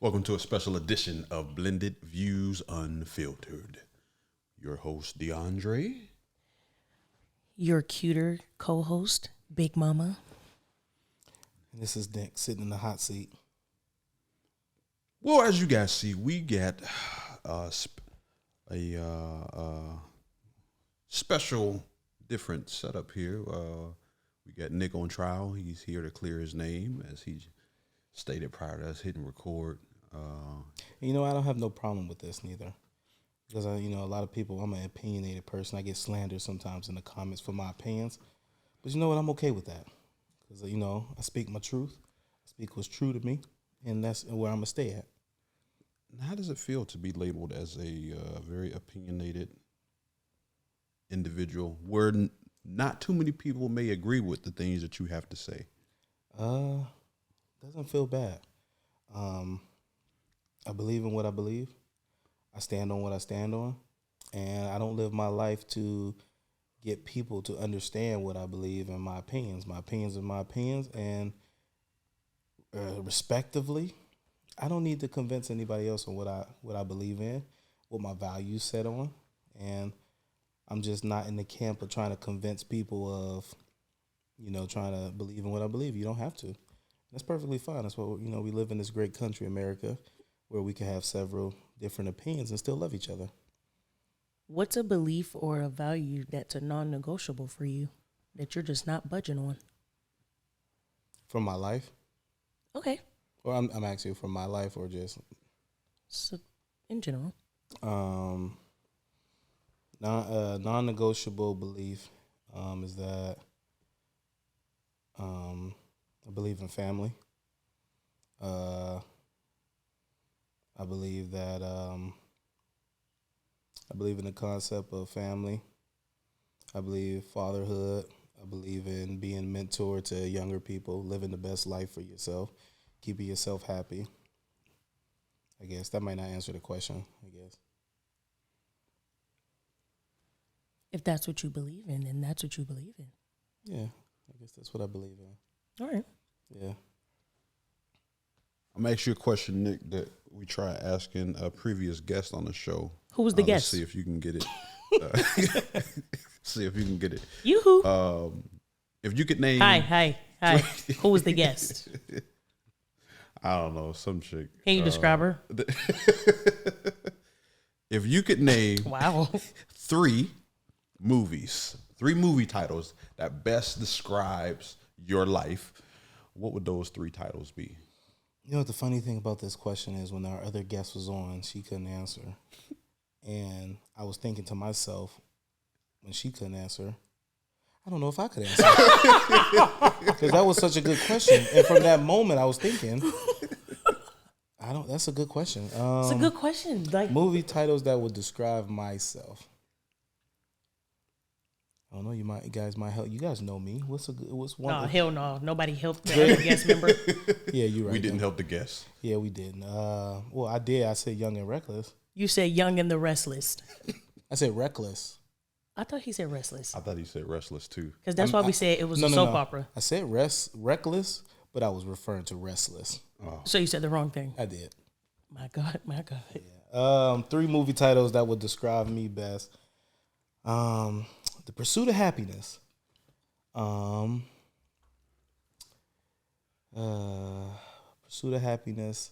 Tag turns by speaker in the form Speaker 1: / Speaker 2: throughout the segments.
Speaker 1: Welcome to a special edition of Blended Views Unfiltered. Your host, DeAndre.
Speaker 2: Your cuter co-host, Big Mama.
Speaker 3: And this is Nick sitting in the hot seat.
Speaker 1: Well, as you guys see, we got a special, different setup here. We got Nick on trial. He's here to clear his name, as he stated prior to us hitting record.
Speaker 3: I don't have no problem with this neither. Because, a lot of people, I'm an opinionated person. I get slandered sometimes in the comments for my opinions. But you know what? I'm okay with that. Because, I speak my truth. I speak what's true to me. And that's where I'm going to stay at.
Speaker 1: How does it feel to be labeled as a very opinionated individual where not too many people may agree with the things that you have to say?
Speaker 3: Doesn't feel bad. I believe in what I believe. I stand on what I stand on. And I don't live my life to get people to understand what I believe and my opinions. My opinions are my opinions. And respectively, I don't need to convince anybody else on what I believe in, what my values set on. And I'm just not in the camp of trying to convince people of, trying to believe in what I believe. You don't have to. That's perfectly fine. That's what, we live in this great country, America, where we can have several different opinions and still love each other.
Speaker 2: What's a belief or a value that's a non-negotiable for you that you're just not budging on?
Speaker 3: From my life?
Speaker 2: Okay.
Speaker 3: Or I'm asking from my life or just?
Speaker 2: So, in general.
Speaker 3: Non-negotiable belief is that I believe in family. I believe that I believe in the concept of family. I believe fatherhood. I believe in being a mentor to younger people, living the best life for yourself, keeping yourself happy. I guess that might not answer the question, I guess.
Speaker 2: If that's what you believe in, then that's what you believe in.
Speaker 3: Yeah, I guess that's what I believe in.
Speaker 2: All right.
Speaker 3: Yeah.
Speaker 1: I'm going to ask you a question, Nick, that we tried asking a previous guest on the show.
Speaker 2: Who was the
Speaker 1: Let's
Speaker 2: guest?
Speaker 1: see if you can get it. See if you can get it.
Speaker 2: Yoo-hoo.
Speaker 1: If you could name...
Speaker 2: Hi. Who was the guest?
Speaker 1: I don't know, some chick.
Speaker 2: Can you describe her?
Speaker 1: If you could name
Speaker 2: Wow.
Speaker 1: three movie titles that best describes your life, what would those three titles be?
Speaker 3: You know what the funny thing about this question is, when our other guest was on, she couldn't answer. And I was thinking to myself, when she couldn't answer, I don't know if I could answer. Because that was such a good question. And from that moment, I was thinking, that's a good question.
Speaker 2: It's a good question.
Speaker 3: Movie titles that would describe myself. I don't know. You guys might help. You guys know me. What's one?
Speaker 2: No, hell no. Nobody helped the other guest member.
Speaker 3: Yeah, you're right.
Speaker 1: We didn't help the guests.
Speaker 3: Yeah, we didn't. Well, I did. I said Young and Reckless.
Speaker 2: You said Young and the Restless.
Speaker 3: I said Reckless.
Speaker 2: I thought he said Restless.
Speaker 1: I thought he said Restless too.
Speaker 2: Because that's why we said it was a soap opera.
Speaker 3: I said Reckless, but I was referring to Restless.
Speaker 1: Oh.
Speaker 2: So you said the wrong thing.
Speaker 3: I did.
Speaker 2: My God.
Speaker 3: Yeah. Three movie titles that would describe me best. The Pursuit of Happiness. Pursuit of Happiness.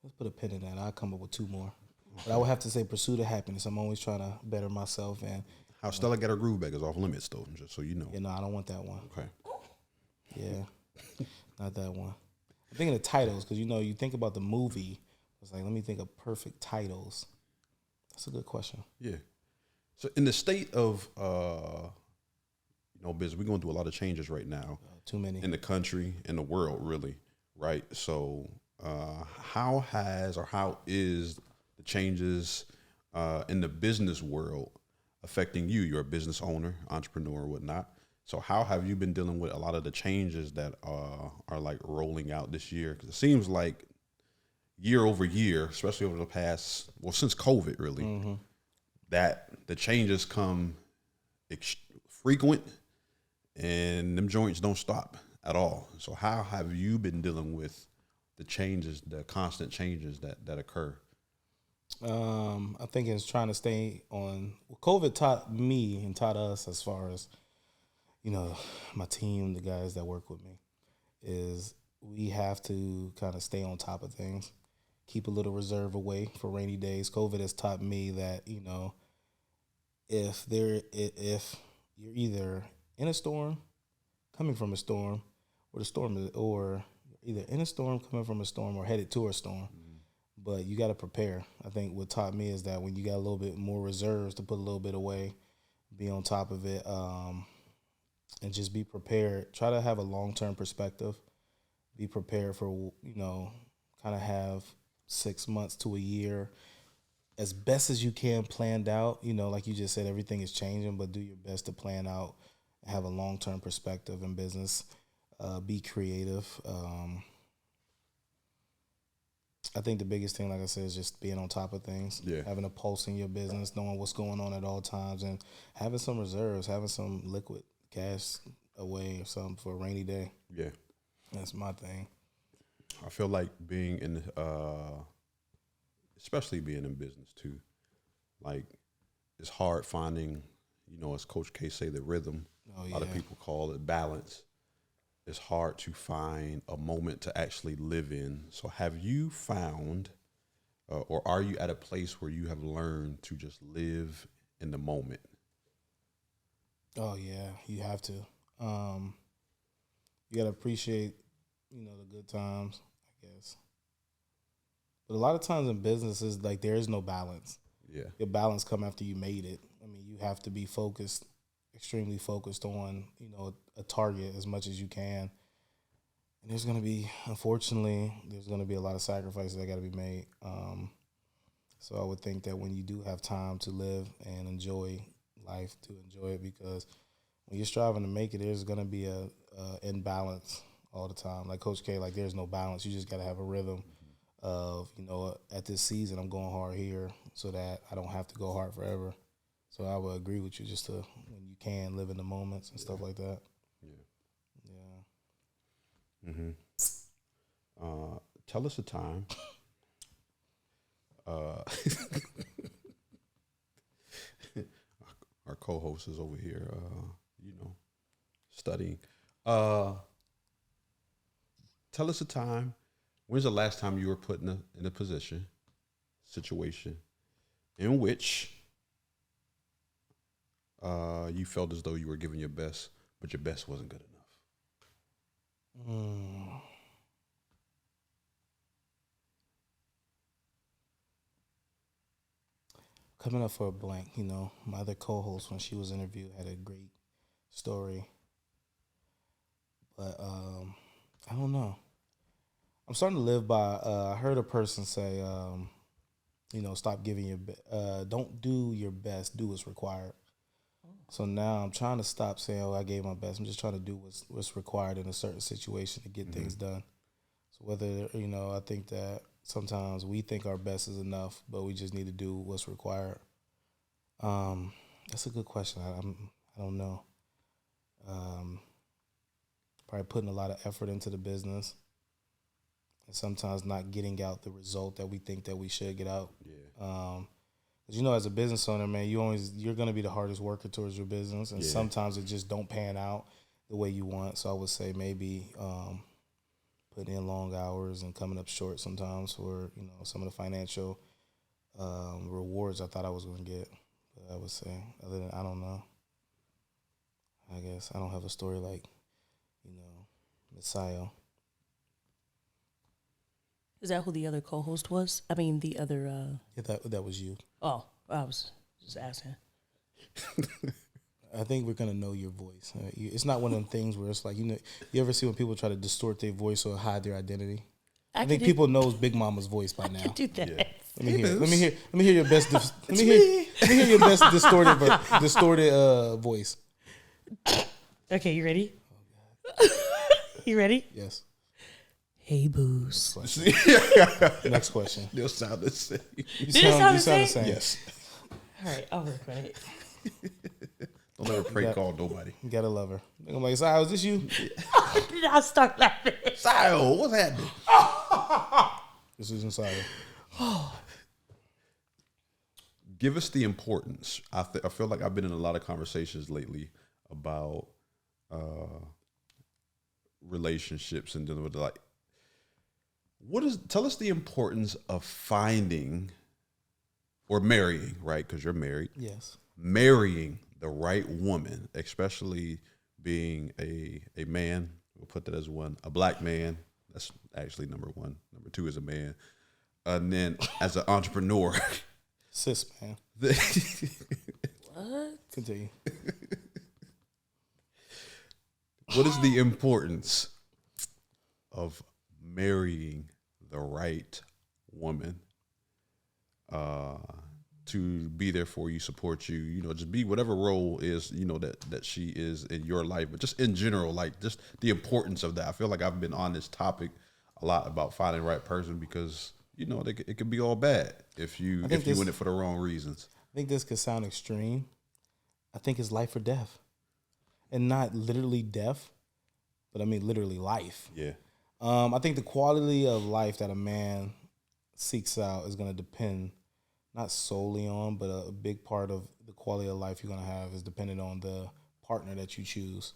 Speaker 3: Let's put a pin in that. I'll come up with two more. Okay. But I would have to say Pursuit of Happiness. I'm always trying to better myself. And
Speaker 1: How Stella Got Her Groove Back is off limits, though, just so you know.
Speaker 3: Yeah, no, I don't want that one.
Speaker 1: Okay.
Speaker 3: Yeah, not that one. I'm thinking of titles because, you think about the movie. It's like, let me think of perfect titles. That's a good question.
Speaker 1: Yeah. So in the state of, business, we're going through a lot of changes right now.
Speaker 3: Too many.
Speaker 1: In the country, in the world, really, right? So how is the changes in the business world affecting you? You're a business owner, entrepreneur, whatnot. So how have you been dealing with a lot of the changes that are like rolling out this year? Because it seems like year over year, especially over the past, since COVID really, that the changes come frequent and them joints don't stop. at all. So how have you been dealing with the changes, the constant changes that occur?
Speaker 3: I think it's trying to stay on. What COVID taught me and taught us, as far as my team, the guys that work with me, is we have to kind of stay on top of things, keep a little reserve away for rainy days. COVID has taught me that if you're either in a storm, coming from a storm, or either in a storm, coming from a storm, or headed to a storm. But you got to prepare. I think what taught me is that when you got a little bit more reserves to put a little bit away, be on top of it, and just be prepared. Try to have a long-term perspective. Be prepared for, kind of have 6 months to a year as best as you can planned out. Like you just said, everything is changing, but do your best to plan out, have a long-term perspective in business, be creative. I think the biggest thing, like I said, is just being on top of things, having a pulse in your business, knowing what's going on at all times, and having some reserves, having some liquid cash away or something for a rainy day.
Speaker 1: Yeah.
Speaker 3: That's my thing.
Speaker 1: I feel like being in, especially being in business too, like it's hard finding, as Coach K say, the rhythm. A lot of people call it balance. It's hard to find a moment to actually live in. So have you found, or are you at a place where you have learned to just live in the moment?
Speaker 3: Oh yeah, you have to. You gotta appreciate, the good times, I guess. But a lot of times in businesses, like, there is no balance.
Speaker 1: Yeah.
Speaker 3: Your balance come after you made it. I mean, you have to be focused, extremely focused on, a target as much as you can. And there's going to be, unfortunately, a lot of sacrifices that got to be made. So I would think that when you do have time to live and enjoy life, to enjoy it, because when you're striving to make it, there's going to be a imbalance all the time. Like Coach K, like, there's no balance. You just got to have a rhythm of, at this season, I'm going hard here so that I don't have to go hard forever. So I would agree with you, just to, when you can, live in the moments and stuff like that. Yeah.
Speaker 1: Tell us a time. Our co-host is over here, studying. Tell us a time. When's the last time you were put in a situation in which you felt as though you were giving your best, but your best wasn't good enough?
Speaker 3: Coming up for a blank, my other co-host, when she was interviewed, had a great story. But I don't know. I'm starting to live by, I heard a person say, stop giving don't do your best, do what's required. So now I'm trying to stop saying, I gave my best. I'm just trying to do what's required in a certain situation to get things done. So whether, I think that sometimes we think our best is enough, but we just need to do what's required. That's a good question. I don't know. Probably putting a lot of effort into the business and sometimes not getting out the result that we think that we should get out. Yeah. Because, as a business owner, man, you're going to be the hardest worker towards your business, and sometimes it just don't pan out the way you want. So I would say maybe putting in long hours and coming up short sometimes for, some of the financial rewards I thought I was going to get. But I would say, other than, I don't know. I guess I don't have a story like, Messiah.
Speaker 2: Is that who the other co-host was? I mean, the other...
Speaker 3: Yeah, that was you.
Speaker 2: Oh, I was just asking.
Speaker 3: I think we're going to know your voice. It's not one of them things where it's like, you ever see when people try to distort their voice or hide their identity? I think people knows Big Mama's voice by now.
Speaker 2: I can do that. Yeah.
Speaker 3: Let me hear your best. Let me hear your best distorted voice.
Speaker 2: Okay, you ready? Oh, you ready?
Speaker 3: Yes.
Speaker 2: Hey, Booze.
Speaker 3: Next question.
Speaker 1: They'll sound the same.
Speaker 3: You sound the same?
Speaker 1: Yes.
Speaker 2: All right, I'll work on it.
Speaker 1: Don't ever prank call nobody.
Speaker 3: You gotta love her. I'm like, Sile, is this you?
Speaker 2: Did I start laughing?
Speaker 1: Sile, what's happening?
Speaker 3: This isn't Sile.
Speaker 1: Give us the importance. I feel like I've been in a lot of conversations lately about relationships and dealing with like, tell us the importance of finding or marrying, right? Because you're married.
Speaker 3: Yes.
Speaker 1: Marrying the right woman, especially being a man. We'll put that as one. A black man. That's actually number one. Number two is a man. And then as an entrepreneur.
Speaker 3: Cis, man.
Speaker 2: What?
Speaker 3: Continue.
Speaker 1: What is the importance of marrying the right woman to be there for you, support you, just be whatever role is, that she is in your life, but just in general, like just the importance of that. I feel like I've been on this topic a lot about finding the right person because, it could be all bad if you in it for the wrong reasons.
Speaker 3: I think this could sound extreme. I think it's life or death. And not literally death, but I mean literally life.
Speaker 1: Yeah.
Speaker 3: I think the quality of life that a man seeks out is going to depend not solely on, but a big part of the quality of life you're going to have is dependent on the partner that you choose.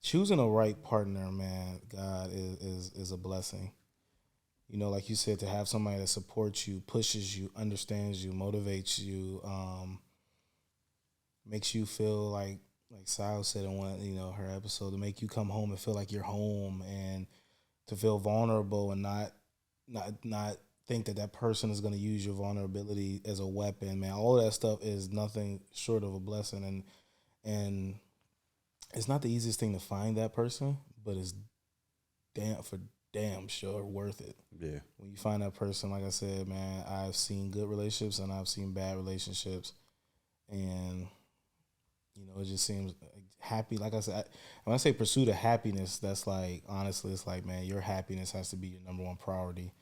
Speaker 3: Choosing a right partner, man, God, is a blessing. Like you said, to have somebody that supports you, pushes you, understands you, motivates you, makes you feel like Sal said in one, her episode, to make you come home and feel like you're home, and to feel vulnerable and not think that person is going to use your vulnerability as a weapon, man. All that stuff is nothing short of a blessing, and it's not the easiest thing to find that person, but it's damn sure worth it.
Speaker 1: Yeah. When
Speaker 3: you find that person, like I said, man, I've seen good relationships and I've seen bad relationships, and it just seems happy. Like I said, when I say pursuit of happiness, that's like, honestly, it's like, man, your happiness has to be your number one priority.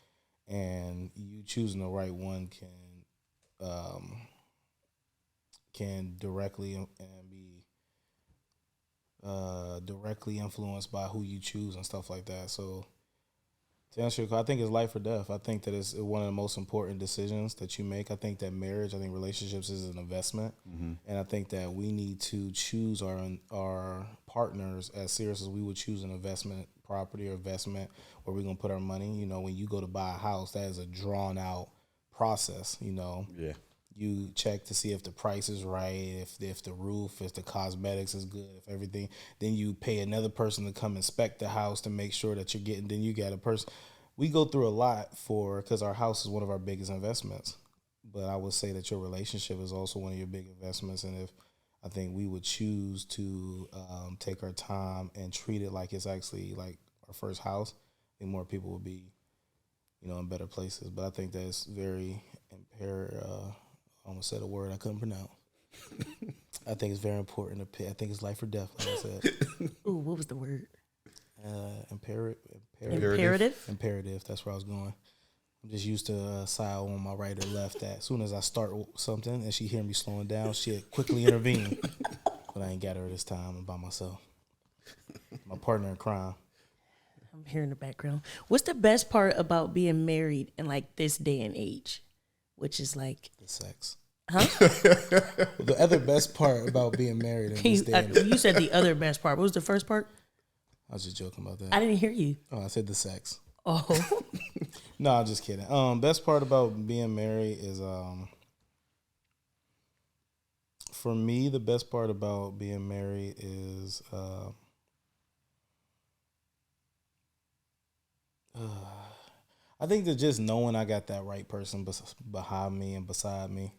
Speaker 3: And you choosing the right one can directly and be directly influenced by who you choose and stuff like that. So to answer your question, I think it's life or death. I think that it's one of the most important decisions that you make. I think that relationships is an investment. Mm-hmm. And I think that we need to choose our partners as serious as we would choose an investment property or investment where we're going to put our money. When you go to buy a house, that is a drawn out process,
Speaker 1: Yeah.
Speaker 3: You check to see if the price is right, if the roof, if the cosmetics is good, if everything. Then you pay another person to come inspect the house to make sure that you're getting. Then you got a person. We go through a lot because our house is one of our biggest investments. But I would say that your relationship is also one of your big investments. And if I think we would choose to take our time and treat it like it's actually like our first house, I think more people would be, in better places. But I think that's very imperative. I almost said a word I couldn't pronounce. I think it's very important to pick. I think it's life or death, like I said.
Speaker 2: Ooh, what was the word?
Speaker 3: Imperative. Imperative. That's where I was going. I'm just used to Sile on my right or left. That as soon as I start something and she hear me slowing down, she'll quickly intervene. But I ain't got her this time. I'm by myself. My partner in crime.
Speaker 2: I'm here in the background. What's the best part about being married in like this day and age? Which is like
Speaker 3: the sex.
Speaker 2: Huh?
Speaker 3: Well, the other best part about being married in this day and age.
Speaker 2: You said the other best part. What was the first part?
Speaker 3: I was just joking about that.
Speaker 2: I didn't hear you.
Speaker 3: Oh, I said the sex.
Speaker 2: Oh.
Speaker 3: No, I'm just kidding. Best part about being married is for me, the best part about being married is I think that just knowing I got that right person behind me and beside me.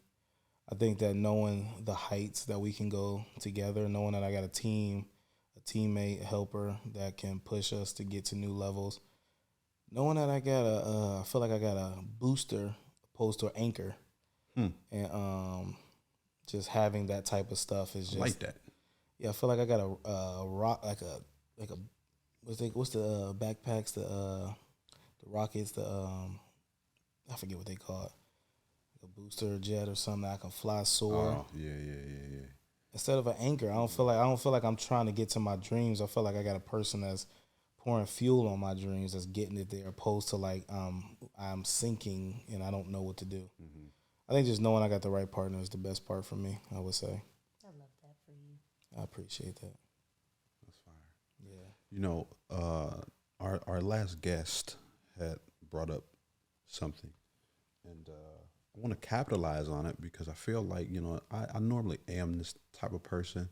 Speaker 3: I think that knowing the heights that we can go together, knowing that I got a team, a teammate, a helper that can push us to get to new levels. Knowing that I got I feel like I got a booster opposed to an anchor. And just having that type of stuff is just.
Speaker 1: I like that.
Speaker 3: Yeah, I feel like I got a rock, like a what's the backpacks, the rockets, I forget what they call it. A booster jet or something that I can fly, soar.
Speaker 1: Oh, yeah.
Speaker 3: instead of an anchor. I don't feel like I'm trying to get to my dreams. I feel like I got a person that's pouring fuel on my dreams, that's getting it there, opposed to like I'm sinking and I don't know what to do.
Speaker 1: Mm-hmm.
Speaker 3: I think just knowing I got the right partner is the best part for me, I would say.
Speaker 2: I love that for you.
Speaker 3: I appreciate that.
Speaker 1: That's fire.
Speaker 3: Yeah.
Speaker 1: You know, our last guest had brought up something, and I want to capitalize on it because I feel like, you know, I normally am this type of person.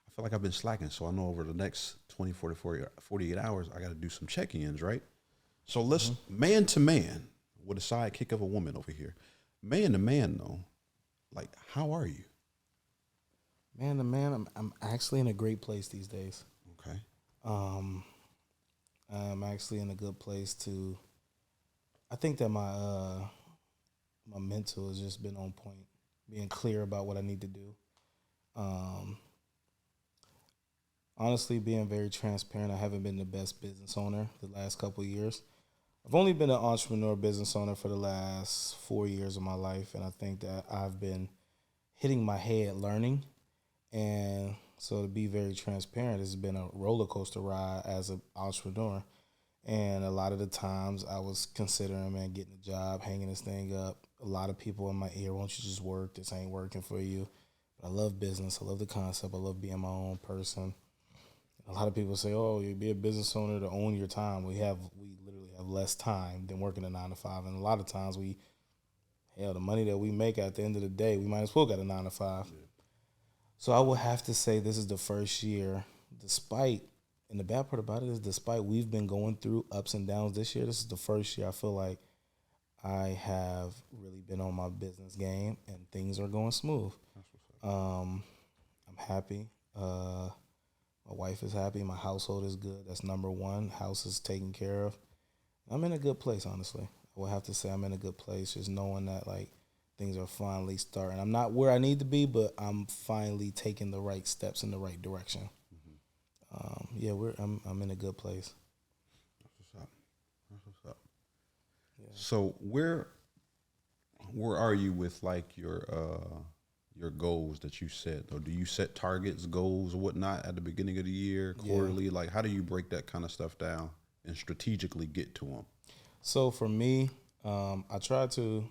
Speaker 1: I feel like I've been slacking, so I know over the next 24 to 48 hours, I got to do some check-ins, right? So let's man to man with a sidekick of a woman over here. Man to man, though, like, how are you?
Speaker 3: Man to man, I'm actually in a great place these days.
Speaker 1: Okay.
Speaker 3: I'm actually in a good place to. I think that my mental has just been on point, being clear about what I need to do. Honestly, being very transparent, I haven't been the best business owner the last couple of years. I've only been an entrepreneur business owner for the last 4 years of my life, and I think that I've been hitting my head learning. And so to be very transparent, it's been a roller coaster ride as an entrepreneur. And a lot of the times I was considering, man, getting a job, hanging this thing up. A lot of people in my ear, won't you just work? This ain't working for you. But I love business. I love the concept. I love being my own person. A lot of people say, oh, you be a business owner to own your time. We literally have less time than working a 9 to 5. And a lot of times the money that we make at the end of the day, we might as well get a 9 to 5. Yeah. So I would have to say this is the first year, and the bad part about it is despite we've been going through ups and downs this year, this is the first year I feel like I have really been on my business game and things are going smooth. I'm happy. My wife is happy. My household is good. That's number one. House is taken care of. I'm in a good place, honestly. I would have to say I'm in a good place, just knowing that like things are finally starting. I'm not where I need to be, but I'm finally taking the right steps in the right direction. I'm in a good place.
Speaker 1: That's what's up. Yeah. So where are you with like your goals that you set, or do you set targets, goals, or whatnot at the beginning of the year, quarterly? Yeah. Like, how do you break that kind of stuff down and strategically get to them?
Speaker 3: So for me, I try to.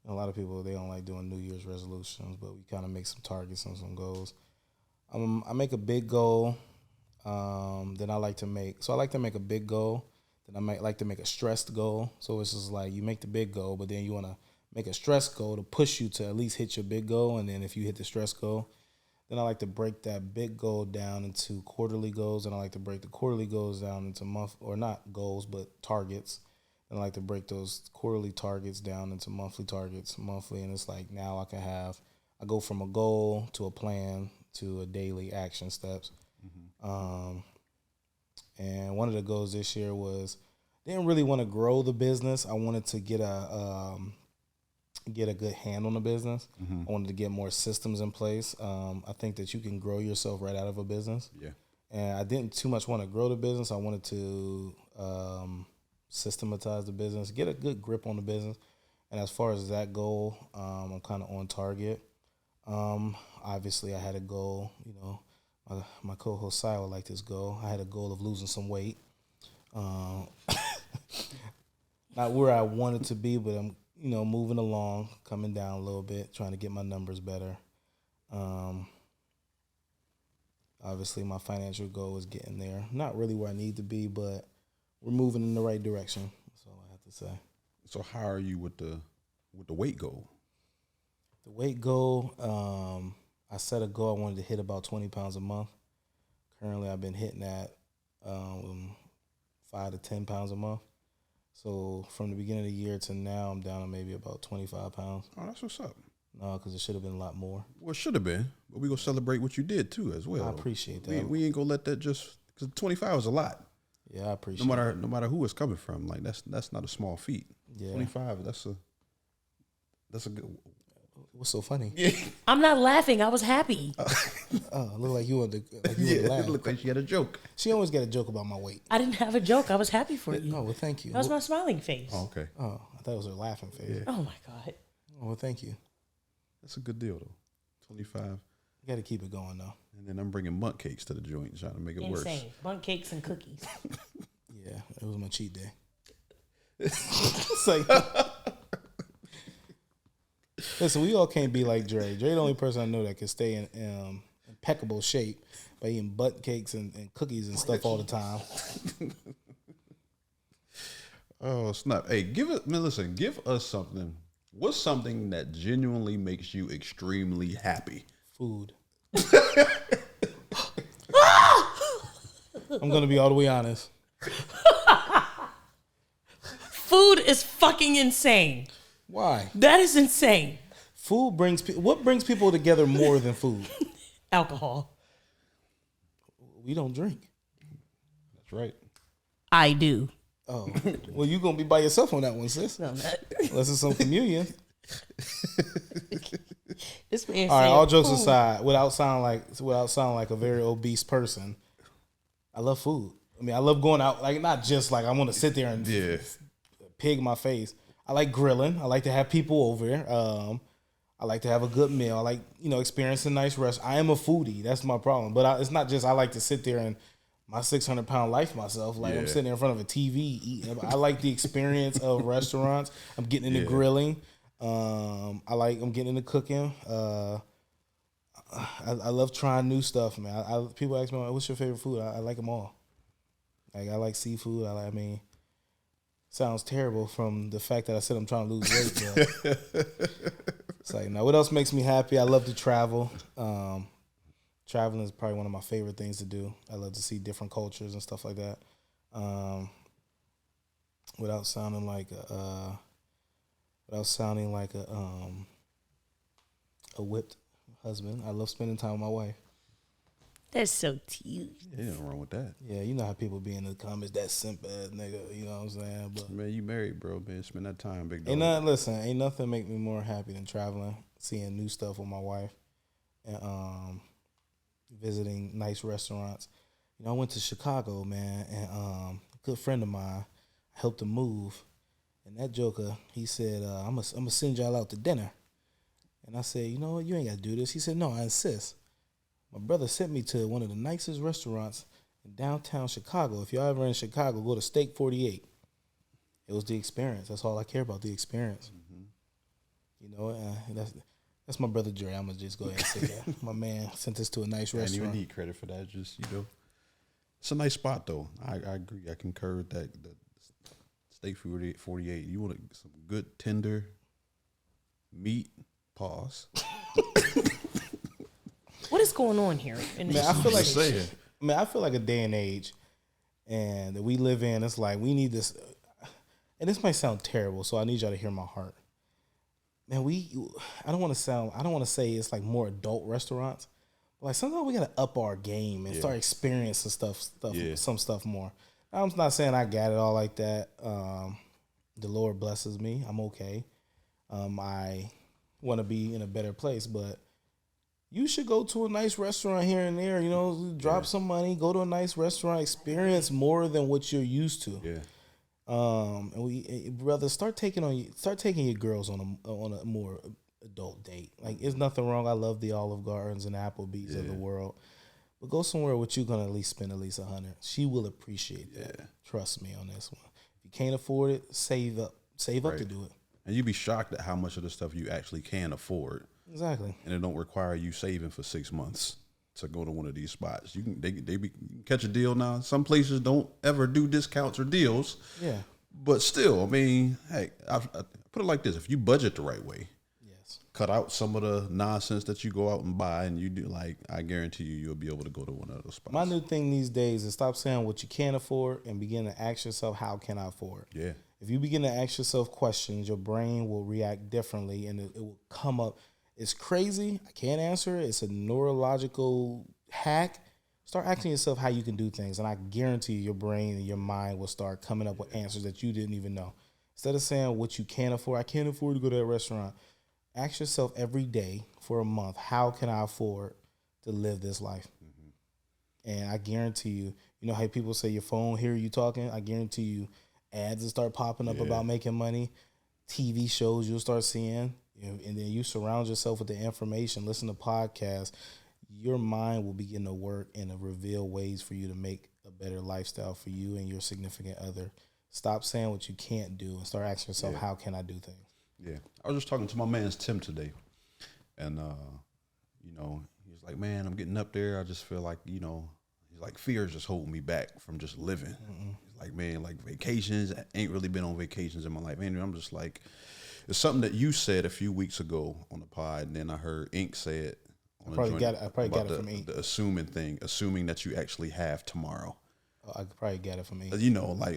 Speaker 3: A lot of people, they don't like doing New Year's resolutions, but we kind of make some targets and some goals. I make a big goal. Then I like to make. So I like to make a big goal. Then I might like to make a stressed goal. So it's just like you make the big goal, but then you want to make a stress goal to push you to at least hit your big goal. And then if you hit the stress goal, then I like to break that big goal down into quarterly goals. And I like to break the quarterly goals down into not goals, but targets. And I like to break those quarterly targets down into monthly targets, And it's like now I go from a goal to a plan to a daily action steps. Mm-hmm. And one of the goals this year was, didn't really want to grow the business. I wanted to get a good hand on the business. Mm-hmm. I wanted to get more systems in place. I think that you can grow yourself right out of a business. Yeah. And I didn't too much want to grow the business. I wanted to systematize the business, get a good grip on the business. And as far as that goal, I'm kind of on target. Obviously, I had a goal, my co-host Sai would like this goal. I had a goal of losing some weight. Not where I wanted to be, but I'm, moving along, coming down a little bit, trying to get my numbers better. Obviously, my financial goal is getting there. Not really where I need to be, but we're moving in the right direction. That's all I have to say.
Speaker 1: So how are you with the weight goal?
Speaker 3: The weight goal, I set a goal I wanted to hit about 20 pounds a month. Currently, I've been hitting that 5 to 10 pounds a month. So from the beginning of the year to now, I'm down to maybe about 25 pounds.
Speaker 1: Oh, that's what's up.
Speaker 3: No, because it should have been a lot more.
Speaker 1: Well, it should have been, but we're going to celebrate what you did, too, as well.
Speaker 3: I appreciate that.
Speaker 1: We ain't going to let that just, because 25 is a lot.
Speaker 3: Yeah, I appreciate
Speaker 1: it. No matter who it's coming from, like that's not a small feat. Yeah. 25, that's a good.
Speaker 3: What's so funny?
Speaker 2: Yeah. I'm not laughing. I was happy.
Speaker 3: Look like you wanted to laugh.
Speaker 1: It looked like she had a joke.
Speaker 3: She always got a joke about my weight.
Speaker 2: I didn't have a joke. I was happy for you.
Speaker 3: Oh, well, thank you.
Speaker 2: That was my smiling face.
Speaker 1: Oh, okay.
Speaker 3: Oh, I thought it was her laughing face.
Speaker 2: Yeah. Oh, my God.
Speaker 3: Oh, well, thank you.
Speaker 1: That's a good deal, though. 25.
Speaker 3: You got to keep it going though.
Speaker 1: And then I'm bringing bunt cakes to the joint, trying to make it
Speaker 2: Insane.
Speaker 1: worse.
Speaker 2: Bun cakes and cookies.
Speaker 3: Yeah, it was my cheat day. It's like, listen, we all can't be like Dre. Dre the only person I know that can stay in impeccable shape by eating butt cakes and cookies and stuff all the time.
Speaker 1: Oh snap! Hey, give us something. What's something that genuinely makes you extremely happy?
Speaker 3: Food. I'm gonna be all the way honest.
Speaker 2: Food is fucking insane.
Speaker 3: Why?
Speaker 2: That is insane.
Speaker 3: Food brings what brings people together more than food?
Speaker 2: Alcohol.
Speaker 3: We don't drink.
Speaker 1: That's right.
Speaker 2: I do.
Speaker 3: Oh, well, you gonna be by yourself on that one, sis.
Speaker 2: No, not.
Speaker 3: Unless it's some communion.
Speaker 2: This man.
Speaker 3: All right, all jokes
Speaker 2: food.
Speaker 3: aside, without sounding like a very obese person, I love food. I mean, I love going out, like not just like I want to sit there and pig my face. I like grilling. I like to have people over. I like to have a good meal. I like experiencing nice restaurants. I am a foodie. That's my problem. But it's not just I like to sit there and my 600-pound life myself. Like I'm sitting there in front of a TV eating. I like the experience of restaurants. I'm getting into grilling. I'm getting into cooking. I love trying new stuff, man. People ask me, "What's your favorite food?" I like them all. Like I like seafood. I mean, sounds terrible from the fact that I said I'm trying to lose weight. But it's like, now what else makes me happy? I love to travel. Traveling is probably one of my favorite things to do. I love to see different cultures and stuff like that. Without sounding like a whipped husband, I love spending time with my wife.
Speaker 2: That's so cute.
Speaker 1: Yeah, nothing wrong with that.
Speaker 3: Yeah, you know how people be in the comments, that simp ass nigga, you know what I'm saying? But
Speaker 1: Man, you married, bro, man. Spend that time, big dog.
Speaker 3: ain't nothing make me more happy than traveling, seeing new stuff with my wife, and visiting nice restaurants. I went to Chicago, man, and a good friend of mine, I helped him move, and that joker, he said, I'm gonna send y'all out to dinner. And I said, you know what, you ain't gotta do this. He said, no, I insist. My brother sent me to one of the nicest restaurants in downtown Chicago. If y'all ever in Chicago, go to Steak 48. It was the experience. That's all I care about, the experience. Mm-hmm. That's my brother Dre. I'm going to just go ahead and say that. My man sent us to a nice restaurant.
Speaker 1: I didn't even need credit for that. Just, it's a nice spot, though. I agree. I concur with that. The Steak 48. You want some good, tender meat? Pause.
Speaker 2: What is going on here?
Speaker 3: I feel like a day and age and that we live in, it's like we need this, and this might sound terrible, so I need y'all to hear my heart. Man, I don't want to say it's like more adult restaurants, but like sometimes we gotta up our game and start experiencing some stuff more. I'm not saying I got it all like that. The Lord blesses me. I'm okay. I want to be in a better place, but you should go to a nice restaurant here and there, drop some money, go to a nice restaurant, experience more than what you're used to.
Speaker 1: Yeah.
Speaker 3: And brother, start taking your girls on a more adult date. Like, there's nothing wrong. I love the Olive Gardens and Applebee's of the world, but go somewhere where you're gonna at least spend at least $100. She will appreciate that. Trust me on this one. If you can't afford it, save up to do it. And
Speaker 1: you'd be shocked at how much of the stuff you actually can afford.
Speaker 3: Exactly.
Speaker 1: And it don't require you saving for 6 months to go to one of these spots. You can catch a deal now. Some places don't ever do discounts or deals.
Speaker 3: Yeah.
Speaker 1: But still, I mean, hey, I put it like this: if you budget the right way, cut out some of the nonsense that you go out and buy, and you do, like, I guarantee you'll be able to go to one of those spots.
Speaker 3: My new thing these days is stop saying what you can't afford and begin to ask yourself, how can I afford?
Speaker 1: Yeah.
Speaker 3: If you begin to ask yourself questions, your brain will react differently, and it will come up. It's crazy. I can't answer it. It's a neurological hack. Start asking yourself how you can do things, and I guarantee you, your brain and your mind will start coming up with answers that you didn't even know. Instead of saying what you can't afford, I can't afford to go to that restaurant. Ask yourself every day for a month, how can I afford to live this life? Mm-hmm. And I guarantee you, you know how people say your phone hear you talking? I guarantee you ads will start popping up about making money. TV shows you'll start seeing. And then you surround yourself with the information, listen to podcasts. your mind will begin to work and to reveal ways for you to make a better lifestyle for you and your significant other. Stop saying what you can't do and start asking yourself, how can I do things?
Speaker 1: Yeah. I was just talking to my man's Tim today. And, he was like, man, I'm getting up there. I just feel like, he's like, fear is just holding me back from just living. Mm-hmm. He's like, man, like vacations, I ain't really been on vacations in my life. And I'm just like, it's something that you said a few weeks ago on the pod. And then I heard Ink say it.
Speaker 3: I probably got it from Ink.
Speaker 1: The assuming that you actually have tomorrow.
Speaker 3: I could probably get it from Ink.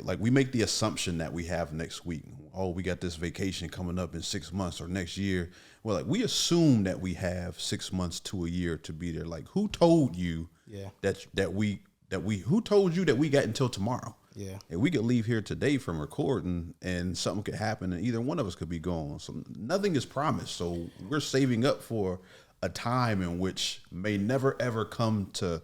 Speaker 1: Like we make the assumption that we have next week. Oh, we got this vacation coming up in 6 months or next year. Well, like we assume that we have 6 months to a year to be there. Like who told you who told you that we got until tomorrow?
Speaker 3: Yeah.
Speaker 1: And we could leave here today from recording and something could happen and either one of us could be gone. So nothing is promised. So we're saving up for a time in which may never ever come to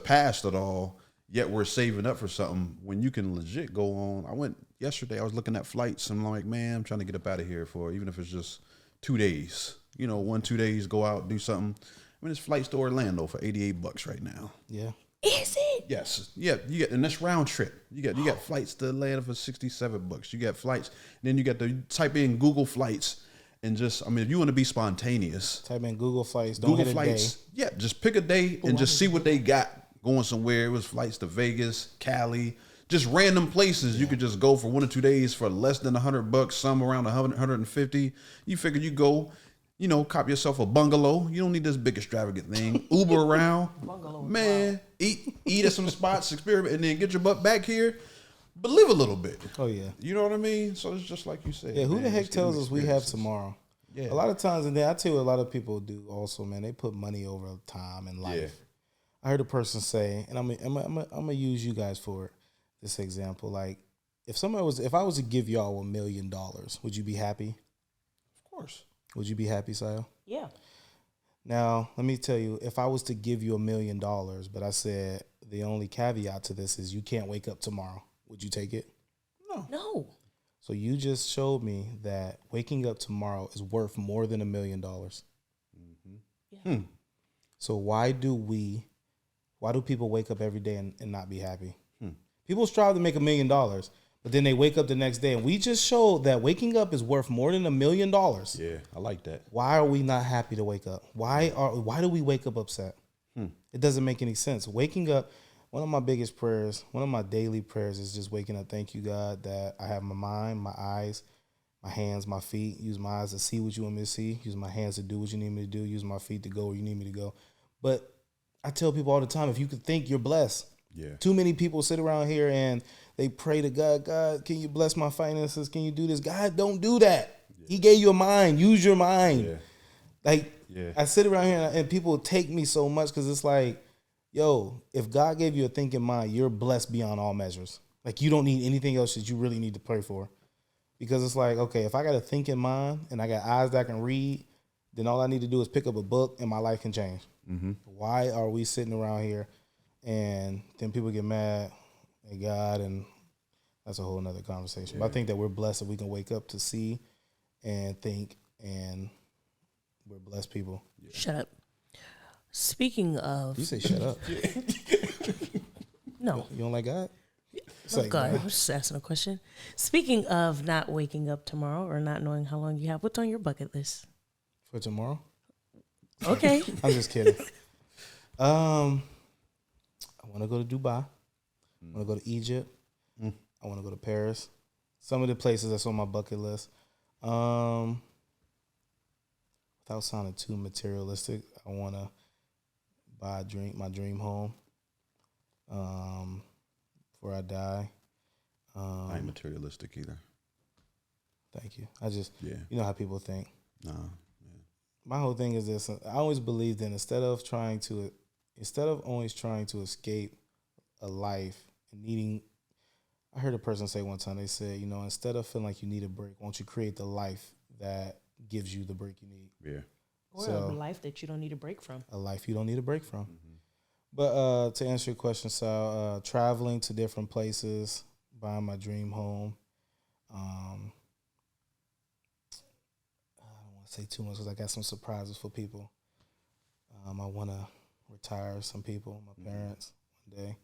Speaker 1: pass at all. Yet we're saving up for something when you can legit go on. I went yesterday, I was looking at flights and I'm like, man, I'm trying to get up out of here for, even if it's just 2 days, 1-2 days, go out, do something. I mean, it's flights to Orlando for $88 right now.
Speaker 3: Yeah.
Speaker 2: Is it?
Speaker 1: Yes. Yeah. You get, and that's round trip. You got flights to Atlanta for $67. You got flights. And then you got to type in Google flights and just, if you want to be spontaneous,
Speaker 3: type in Google flights. Don't hit a day.
Speaker 1: Yeah. Just pick a day and just see what they got going somewhere. It was flights to Vegas, Cali, just random places. You could just go for 1 or 2 days for less than $100, some around 150. You figure you go, cop yourself a bungalow. You don't need this big extravagant thing. Uber around, man. Eat at some spots, experiment, and then get your butt back here. But live a little bit.
Speaker 3: Oh yeah,
Speaker 1: you know what I mean. So it's just like you said.
Speaker 3: Yeah, who the heck tells us we have tomorrow? Yeah, a lot of times, and then I tell you, a lot of people do also. Man, they put money over time and life. Yeah. I heard a person say, and I'm gonna use you guys for this example. Like, if I was to give y'all $1 million, would you be happy?
Speaker 1: Of course.
Speaker 3: Would you be happy, Sayo?
Speaker 2: Yeah.
Speaker 3: Now, let me tell you, if I was to give you $1 million, but I said the only caveat to this is you can't wake up tomorrow, would you take it?
Speaker 2: No.
Speaker 3: So you just showed me that waking up tomorrow is worth more than $1 million.
Speaker 2: Mm-hmm. Yeah.
Speaker 3: So why do people wake up every day and not be happy? People strive to make $1 million, but then they wake up the next day, and we just showed that waking up is worth more than $1 million.
Speaker 1: Yeah, I like that.
Speaker 3: Why are we not happy to wake up? Why do we wake up upset? It doesn't make any sense. Waking up, one of my biggest prayers, one of my daily prayers is just waking up. Thank you, God, that I have my mind, my eyes, my hands, my feet. Use my eyes to see what you want me to see. Use my hands to do what you need me to do. Use my feet to go where you need me to go. But I tell people all the time, if you could think, you're blessed. Yeah. Too many people sit around here and they pray to God, God, can you bless my finances? Can you do this? God, don't do that. Yeah. He gave you a mind. Use your mind. Yeah. I sit around here and people take me so much because it's like, yo, if God gave you a thinking mind, you're blessed beyond all measures. Like, you don't need anything else that you really need to pray for. Because it's like, okay, if I got a thinking mind and I got eyes that I can read, then all I need to do is pick up a book and my life can change. Mm-hmm. Why are we sitting around here and then people get mad at God, and that's a whole nother conversation. Yeah. But I think that we're blessed if we can wake up to see and think, and we're blessed people.
Speaker 2: Yeah. Shut up. Speaking of...
Speaker 3: You say shut up.
Speaker 2: No.
Speaker 3: You don't like God?
Speaker 2: Oh, God, I was just asking a question. Speaking of not waking up tomorrow or not knowing how long you have, what's on your bucket list?
Speaker 3: For tomorrow?
Speaker 2: Okay.
Speaker 3: I'm just kidding. I want to go to Dubai. I want to go to Egypt. I want to go to Paris. Some of the places that's on my bucket list. Without sounding too materialistic, I want to buy my dream home before I die.
Speaker 1: I ain't materialistic either.
Speaker 3: Thank you. You know how people think.
Speaker 1: No.
Speaker 3: My whole thing is this. I always believed in instead of always trying to escape a life and needing, I heard a person say one time, they said, instead of feeling like you need a break, why don't you create the life that gives you the break you need?
Speaker 1: Yeah.
Speaker 2: Or a life that you don't need a break from.
Speaker 3: A life you don't need a break from. Mm-hmm. But to answer your question, Sal, traveling to different places, buying my dream home. I don't want to say too much because I got some surprises for people. I want retire some people, my parents one day.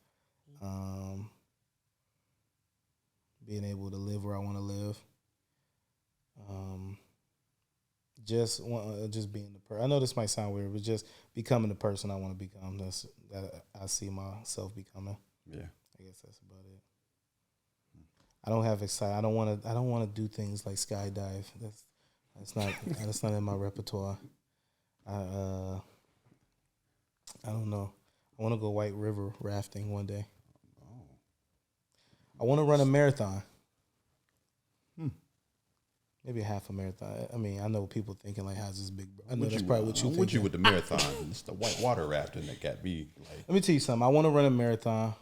Speaker 3: Being able to live where I want to live. Just being the person. I know this might sound weird, but just becoming the person I want to become. That I see myself becoming.
Speaker 1: Yeah.
Speaker 3: I guess that's about it. I don't have I don't want to do things like skydive. That's not in my repertoire. I don't know. I want to go white river rafting one day.
Speaker 1: Oh.
Speaker 3: I want to run a marathon. Maybe a half a marathon. I mean, I know people thinking like, "How's this big?" I know that's probably what you think.
Speaker 1: Would you with the marathon? It's the white water rafting that got me. Like,
Speaker 3: let me tell you something. I want to run a marathon.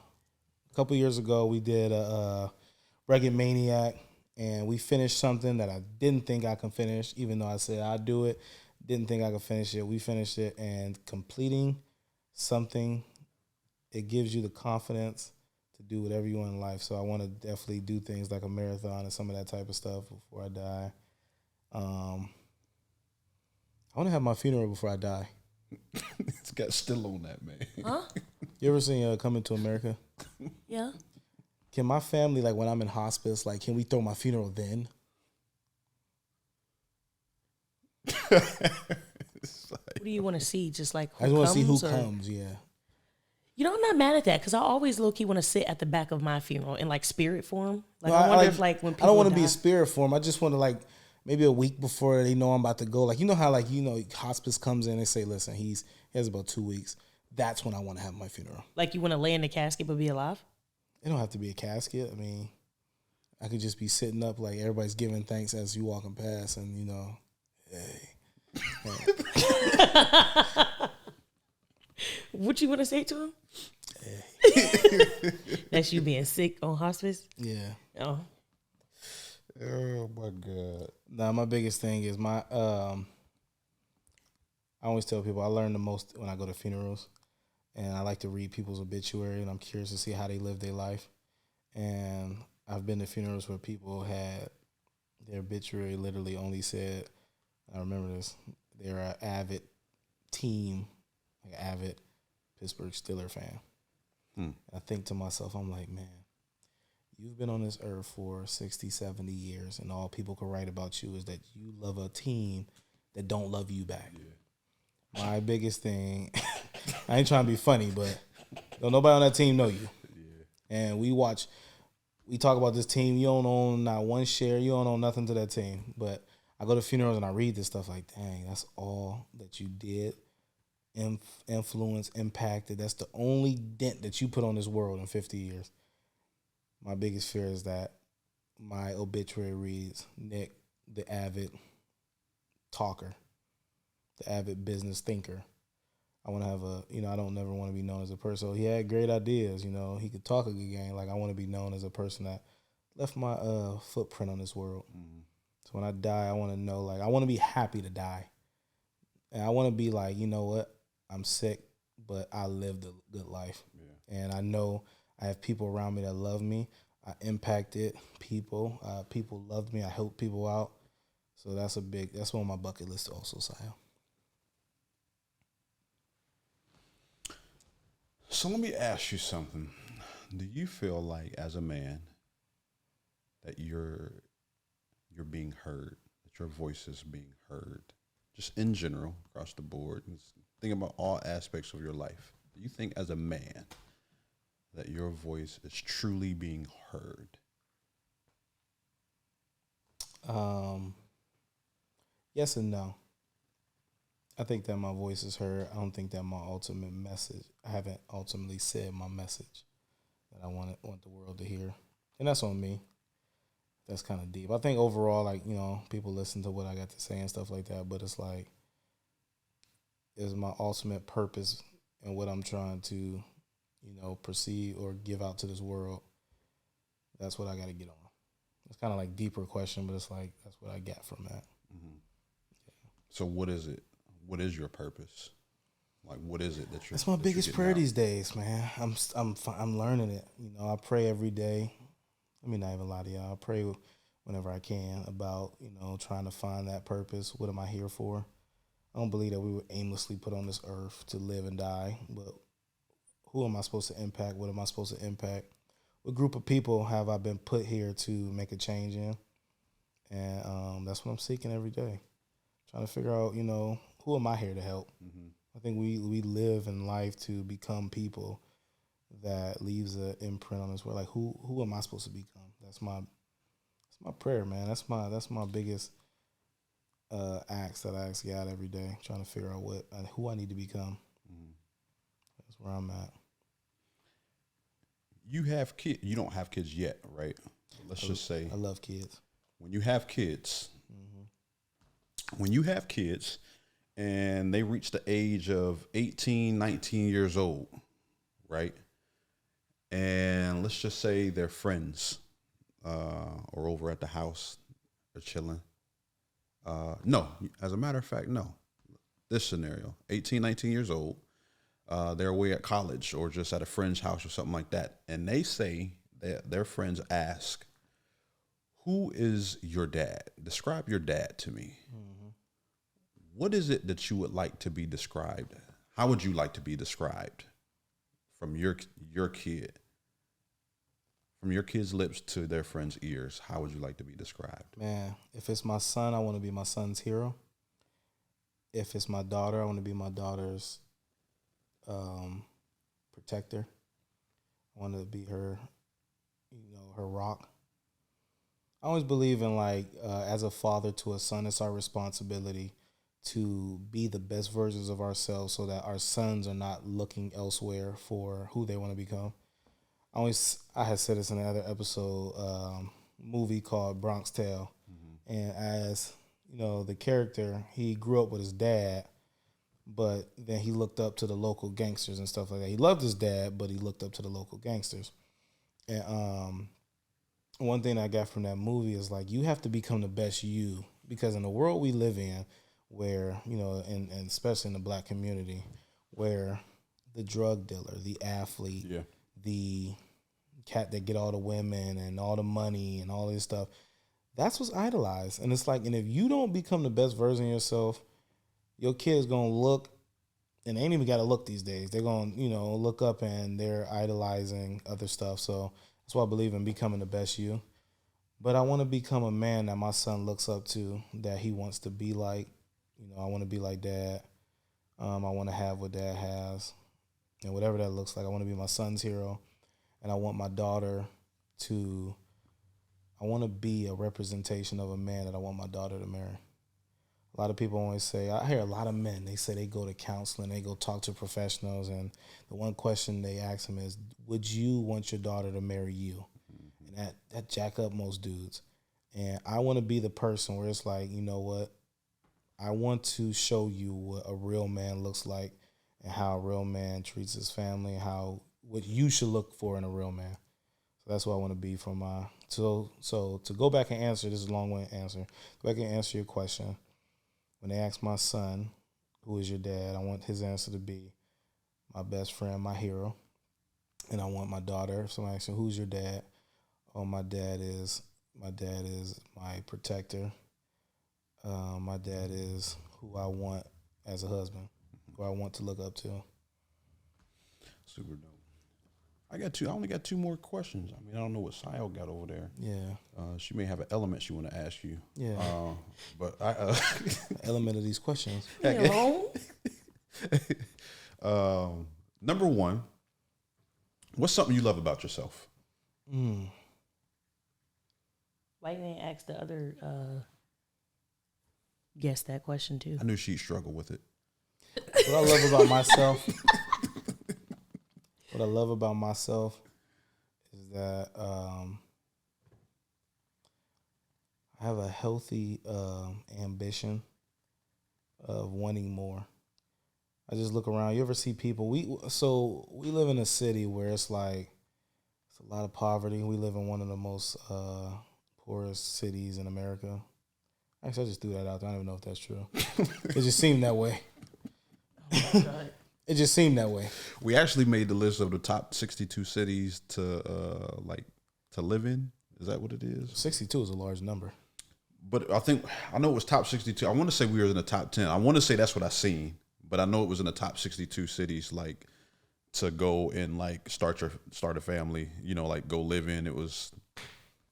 Speaker 3: A couple years ago, we did a Rugged Maniac, and we finished something that I didn't think I could finish, even though I said I'd do it. Didn't think I could finish it. We finished it, and completing something, it gives you the confidence to do whatever you want in life. So I want to definitely do things like a marathon and some of that type of stuff before I die. I want to have my funeral before I die.
Speaker 1: It's got still on that, man.
Speaker 2: Huh?
Speaker 3: You ever seen Coming to America?
Speaker 2: Yeah.
Speaker 3: Can my family, like when I'm in hospice, like can we throw my funeral then?
Speaker 2: What do you want to see? Just like
Speaker 3: I just want to see who
Speaker 2: or-
Speaker 3: comes, yeah.
Speaker 2: You know, I'm not mad at that because I always low key want to sit at the back of my funeral in like spirit form. Like
Speaker 3: No,
Speaker 2: I wonder if like when people
Speaker 3: I don't want to
Speaker 2: die,
Speaker 3: be a spirit form. I just want to like maybe a week before they know I'm about to go. Like you know how like hospice comes in and say, listen, he has about 2 weeks. That's when I want to have my funeral.
Speaker 2: like you want to lay in the casket but be alive.
Speaker 3: It don't have to be a casket. I mean, I could just be sitting up like everybody's giving thanks as you walking past, and hey.
Speaker 2: What you want to say to him?
Speaker 3: Hey.
Speaker 2: That's you being sick on hospice.
Speaker 3: Yeah.
Speaker 2: Oh,
Speaker 1: Oh my God.
Speaker 3: Nah, my biggest thing is I always tell people I learn the most when I go to funerals, and I like to read people's obituary, and I'm curious to see how they live their life. And I've been to funerals where people had their obituary literally only said, I remember this, they're an avid team, like an avid Pittsburgh Steelers fan. I think to myself, I'm like, man, you've been on this earth for 60, 70 years, and all people can write about you is that you love a team that don't love you back. Yeah. My biggest thing, I ain't trying to be funny, but don't nobody on that team know you. Yeah. And we talk about this team, you don't own not one share, you don't own nothing to that team. But I go to funerals and I read this stuff like, dang, that's all that you did. Influence, impacted. That's the only dent that you put on this world in 50 years. My biggest fear is that my obituary reads Nick, the avid talker, the avid business thinker. I want to have I don't never want to be known as a person. So he had great ideas, he could talk a good game. Like I want to be known as a person that left my footprint on this world. Mm-hmm. So when I die, I want to know, like, I want to be happy to die. And I want to be like, you know what? I'm sick, but I lived a good life. Yeah. And I know I have people around me that love me. I impacted people. People loved me. I helped people out. So that's one of my bucket list also, Sahel.
Speaker 1: So let me ask you something. Do you feel like as a man that you're being heard, that your voice is being heard, just in general, across the board? Think about all aspects of your life. Do you think as a man that your voice is truly being heard?
Speaker 3: Yes and no. I think that my voice is heard. I don't think that my ultimate message, I haven't ultimately said my message that I want the world to hear. And that's on me. That's kind of deep. I think overall, like, people listen to what I got to say and stuff like that, but it's like, is my ultimate purpose and what I'm trying to, perceive or give out to this world. That's what I got to get on. It's kind of like deeper question, but it's like, that's what I got from that.
Speaker 1: Mm-hmm. Yeah. So what is it? What is your purpose? Like, what is it that you're?
Speaker 3: That's my biggest prayer these days, man. I'm learning it. I pray every day. Let me not even lie to y'all. I pray whenever I can about, trying to find that purpose. What am I here for? I don't believe that we were aimlessly put on this earth to live and die. But who am I supposed to impact? What am I supposed to impact? What group of people have I been put here to make a change in? And that's what I'm seeking every day. Trying to figure out, who am I here to help? Mm-hmm. I think we live in life to become people that leaves an imprint on this world. Like who am I supposed to become? That's my prayer, man. That's my biggest acts that I ask God every day, trying to figure out who I need to become. Mm-hmm. That's where I'm at.
Speaker 1: You have kids. You don't have kids yet, right? Let's just say
Speaker 3: I love kids.
Speaker 1: When you have kids,
Speaker 3: mm-hmm.
Speaker 1: when you have kids and they reach the age of 18, 19 years old, right? And let's just say their friends are over at the house, they're chilling. No, as a matter of fact, no. This scenario, 18, 19 years old, they're away at college or just at a friend's house or something like that. And they say that their friends ask, who is your dad? Describe your dad to me. Mm-hmm. What is it that you would like to be described? How would you like to be described from your kid? From your kid's lips to their friends' ears, how would you like to be described?
Speaker 3: Man, if it's my son, I want to be my son's hero. If it's my daughter, I want to be my daughter's protector. I want to be her, her rock. I always believe in as a father to a son, it's our responsibility to be the best versions of ourselves so that our sons are not looking elsewhere for who they want to become. I had said this in another episode, movie called Bronx Tale. Mm-hmm. And as, the character, he grew up with his dad, but then he looked up to the local gangsters and stuff like that. He loved his dad, but he looked up to the local gangsters. And one thing I got from that movie is you have to become the best you, because in the world we live in where, and especially in the black community, where the drug dealer, the athlete, the cat that get all the women and all the money and all this stuff, that's what's idolized. And it's and if you don't become the best version of yourself, your kid's going to look, and they ain't even got to look these days. They're going to, look up and they're idolizing other stuff. So that's why I believe in becoming the best you. But I want to become a man that my son looks up to, that he wants to be like. I want to be like Dad. I want to have what Dad has. And whatever that looks like, I want to be my son's hero. And I want my daughter I want to be a representation of a man that I want my daughter to marry. A lot of people always say, I hear a lot of men, they say they go to counseling, they go talk to professionals, and the one question they ask them is, would you want your daughter to marry you? Mm-hmm. And that jack up most dudes. And I want to be the person where it's you know what? I want to show you what a real man looks like and how a real man treats his family, and what you should look for in a real man. So that's what I want to be from my. So to go back and answer, this is a long way to answer. Go back and answer your question. When they ask my son, who is your dad, I want his answer to be my best friend, my hero. And I want my daughter, if somebody asks me, who's your dad? Oh, my dad is my protector. My dad is who I want as a husband, who I want to look up to.
Speaker 1: Super dope. I only got two more questions. I don't know what Sayo got over there.
Speaker 3: Yeah.
Speaker 1: She may have an element she want to ask you.
Speaker 3: Yeah.
Speaker 1: But I
Speaker 3: element of these questions.
Speaker 1: Number one, what's something you love about yourself?
Speaker 2: Why you didn't ask the other guest that question too?
Speaker 1: I knew she'd struggle with it.
Speaker 3: What I love about myself. What I love about myself is that I have a healthy ambition of wanting more. I just look around. You ever see people? We live in a city where it's a lot of poverty. We live in one of the most poorest cities in America. Actually, I just threw that out there. I don't even know if that's true. It just seemed that way. Oh my God. It just seemed that way.
Speaker 1: We actually made the list of the top 62 cities to live in. Is that what it is?
Speaker 3: 62 is a large number.
Speaker 1: but I know it was top 62. I want to say we were in the top 10. I want to say that's what I seen, but I know it was in the top 62 cities, like to go and like start a family. You know, like go live in. It was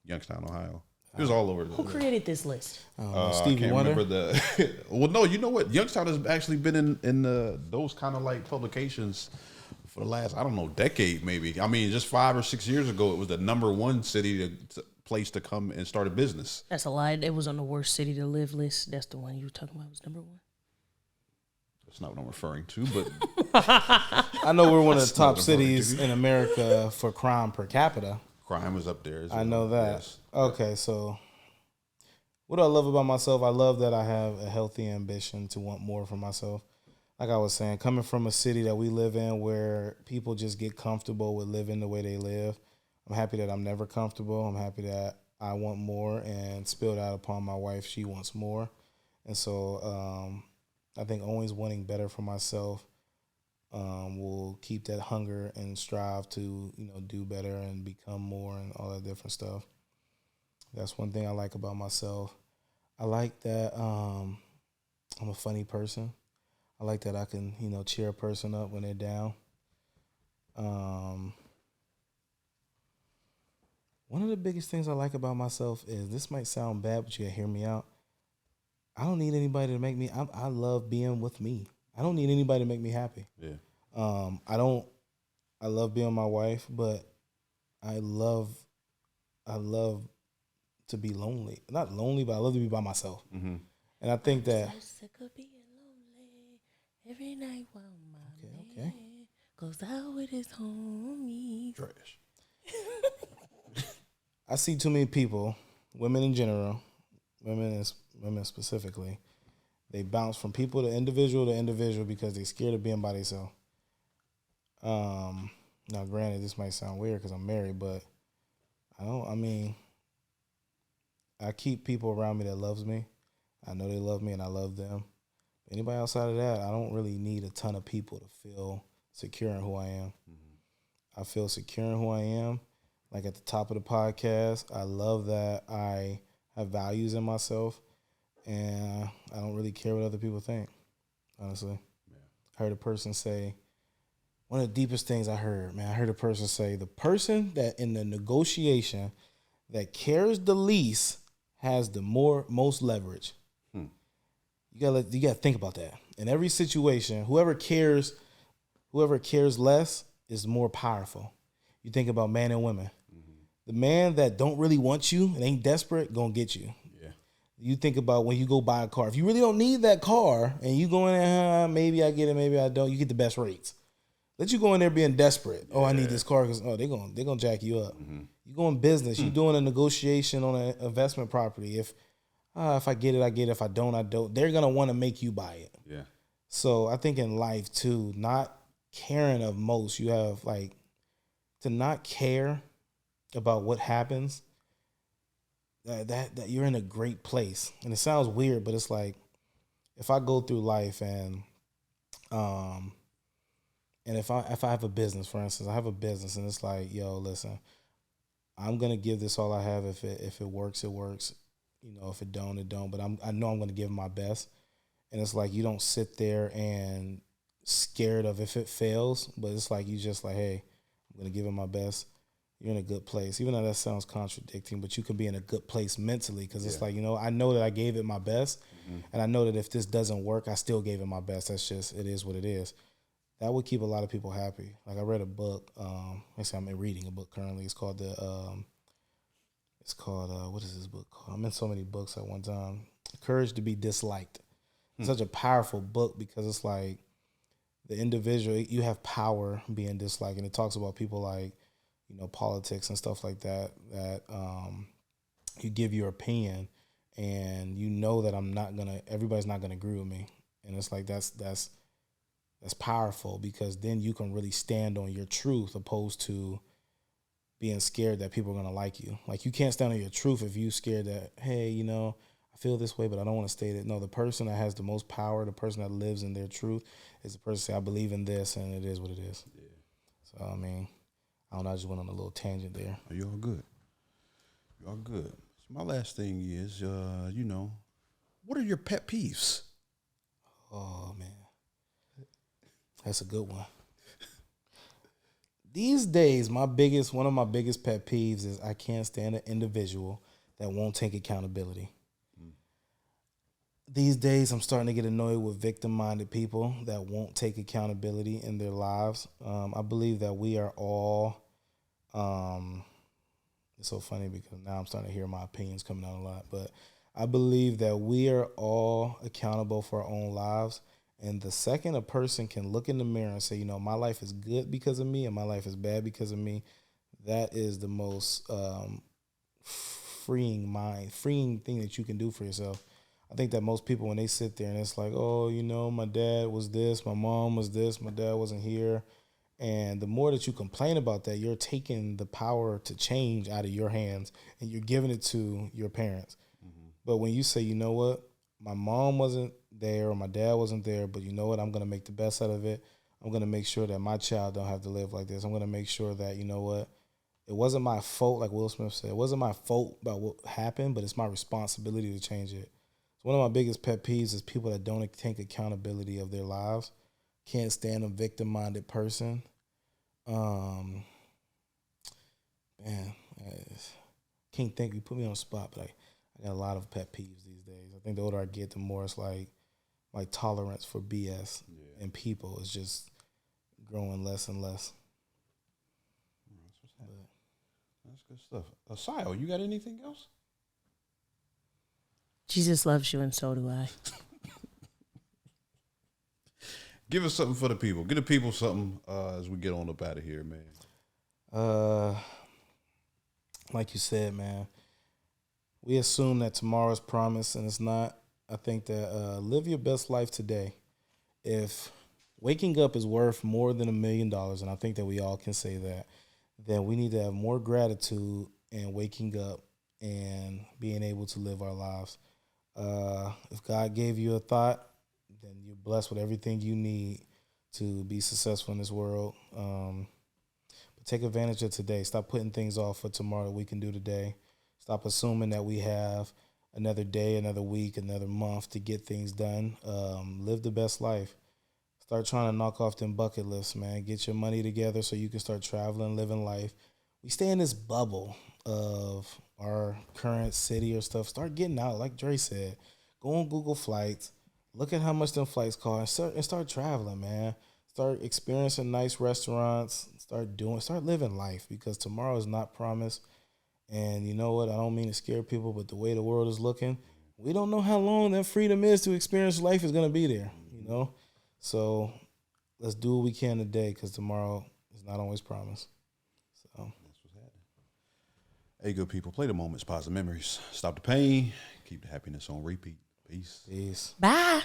Speaker 1: Youngstown, Ohio. It was all over.
Speaker 2: Who created this list?
Speaker 3: Stevie
Speaker 1: I can't
Speaker 3: Wonder.
Speaker 1: remember the. Well, no, you know what? Youngstown has actually been in those kind of like publications for the last, I don't know, decade maybe. I mean, just 5 or 6 years ago, it was the #1 place to come and start a business.
Speaker 2: That's a lie. It was on the worst city to live list. That's the one you were talking about. Was #1.
Speaker 1: That's not what I'm referring to, but
Speaker 3: I know we're one of the top
Speaker 1: not
Speaker 3: cities in America for crime per capita.
Speaker 1: crime was up there. As
Speaker 3: I
Speaker 1: well.
Speaker 3: know that.
Speaker 1: Yes.
Speaker 3: Okay, so what I love about myself, I love that I have a healthy ambition to want more for myself. Like I was saying, coming from a city that we live in where people just get comfortable with living the way they live, I'm happy that I'm never comfortable. I'm happy that I want more and spilled out upon my wife. She wants more. And so I think always wanting better for myself will keep that hunger and strive to, do better and become more and all that different stuff. That's one thing I like about myself. I like that I'm a funny person. I like that I can, cheer a person up when they're down. One of the biggest things I like about myself is, this might sound bad, but you gotta hear me out. I don't need anybody to make me. I love being with me. I don't need anybody to make me happy.
Speaker 1: Yeah.
Speaker 3: I love being with my wife, but I love to be lonely. Not lonely, but I love to be by myself.
Speaker 1: Mm-hmm.
Speaker 3: And I think that.
Speaker 2: So sick of being lonely every night while my
Speaker 3: Okay.
Speaker 2: man goes out with his homies.
Speaker 1: Trash.
Speaker 3: I see too many people, women in general, women specifically, they bounce from people to individual because they're scared of being by themselves. Now, granted, this might sound weird because I'm married, but I keep people around me that loves me. I know they love me and I love them. Anybody outside of that, I don't really need a ton of people to feel secure in who I am. Mm-hmm. I feel secure in who I am. Like at the top of the podcast, I love that I have values in myself, and I don't really care what other people think, honestly. Yeah. I heard a person say, one of the deepest things I heard a person say, the person that in the negotiation that cares the least has the most leverage. You gotta think about that. In every situation, whoever cares less is more powerful. You think about men and women. The man that don't really want you and ain't desperate gonna get you. Yeah. You think about when you go buy a car. If you really don't need that car and you go in there, maybe I get it, maybe I don't. You get the best rates. Let you go in there being desperate. Yeah. Oh, I need this car because they're gonna jack you up. Mm-hmm. You go in business. You doing a negotiation on an investment property. If I get it, I get it. If I don't, I don't. They're gonna want to make you buy it. Yeah. So I think in life too, not caring of most, you have like to not care about what happens, that you're in a great place. And it sounds weird, but it's like if I go through life and if I have a business, for instance, I have a business and it's like, yo, listen, I'm gonna give this all I have. If it works, it works. If it don't, it don't. But I know I'm gonna give my best. And it's like you don't sit there and scared of if it fails, but it's like you just like, hey, I'm gonna give it my best. You're in a good place, even though that sounds contradicting, but you can be in a good place mentally because it's like, I know that I gave it my best, and I know that if this doesn't work, I still gave it my best. That's just, it is what it is. That would keep a lot of people happy. Like I read a book, actually I'm reading a book currently. It's called what is this book called? I'm in so many books at one time. Courage to be Disliked. It's such a powerful book because it's like the individual, you have power being disliked, and it talks about people like, politics and stuff like that, you give your opinion and that everybody's not gonna agree with me. And it's like, that's powerful because then you can really stand on your truth opposed to being scared that people are gonna like you. Like you can't stand on your truth if you scared that, hey, I feel this way, but I don't want to state it. No, the person that has the most power, the person that lives in their truth is the person say, I believe in this and it is what it is. Yeah. So, I don't know, I just went on a little tangent there.
Speaker 1: Are you all good? You all good? So my last thing is, what are your pet peeves?
Speaker 3: Oh man, that's a good one. These days, one of my biggest pet peeves is I can't stand an individual that won't take accountability. These days, I'm starting to get annoyed with victim-minded people that won't take accountability in their lives. I believe that we are all. It's so funny because now I'm starting to hear my opinions coming out a lot, but I believe that we are all accountable for our own lives. And the second a person can look in the mirror and say, my life is good because of me and my life is bad because of me, that is the most freeing thing that you can do for yourself. I think that most people, when they sit there and it's like, oh, my dad was this, my mom was this, my dad wasn't here. And the more that you complain about that, you're taking the power to change out of your hands and you're giving it to your parents. Mm-hmm. But when you say, you know what, my mom wasn't there or my dad wasn't there, but you know what, I'm going to make the best out of it. I'm going to make sure that my child don't have to live like this. I'm going to make sure that, you know what, it wasn't my fault, like Will Smith said. It wasn't my fault about what happened, but it's my responsibility to change it. So one of my biggest pet peeves is people that don't take accountability of their lives. Can't stand a victim-minded person. Man, I can't think. You put me on the spot, but I got a lot of pet peeves these days. I think the older I get, the more it's like my tolerance for BS and people is just growing less and less.
Speaker 1: That's good stuff. Sio, you got anything else?
Speaker 2: Jesus loves you, and so do I.
Speaker 1: Give us something for the people. Give the people something as we get on up out of here, man.
Speaker 3: Like you said, man, we assume that tomorrow's promised, and it's not. I think that live your best life today. If waking up is worth more than $1 million, and I think that we all can say that, then we need to have more gratitude in waking up and being able to live our lives. If God gave you a thought, then you're blessed with everything you need to be successful in this world. But take advantage of today. Stop putting things off for tomorrow that we can do today. Stop assuming that we have another day, another week, another month to get things done. Live the best life. Start trying to knock off them bucket lists, man. Get your money together so you can start traveling, living life. We stay in this bubble of our current city or stuff. Start getting out, like Dre said. Go on Google Flights. Look at how much them flights cost and start traveling, man. Start experiencing nice restaurants. Start living life because tomorrow is not promised. And you know what? I don't mean to scare people, but the way the world is looking, we don't know how long that freedom is to experience life is going to be there, So let's do what we can today because tomorrow is not always promised. So
Speaker 1: that's what's happening. Hey, good people, play the moments, positive memories. Stop the pain. Keep the happiness on repeat. Peace.
Speaker 3: Peace.
Speaker 2: Bye.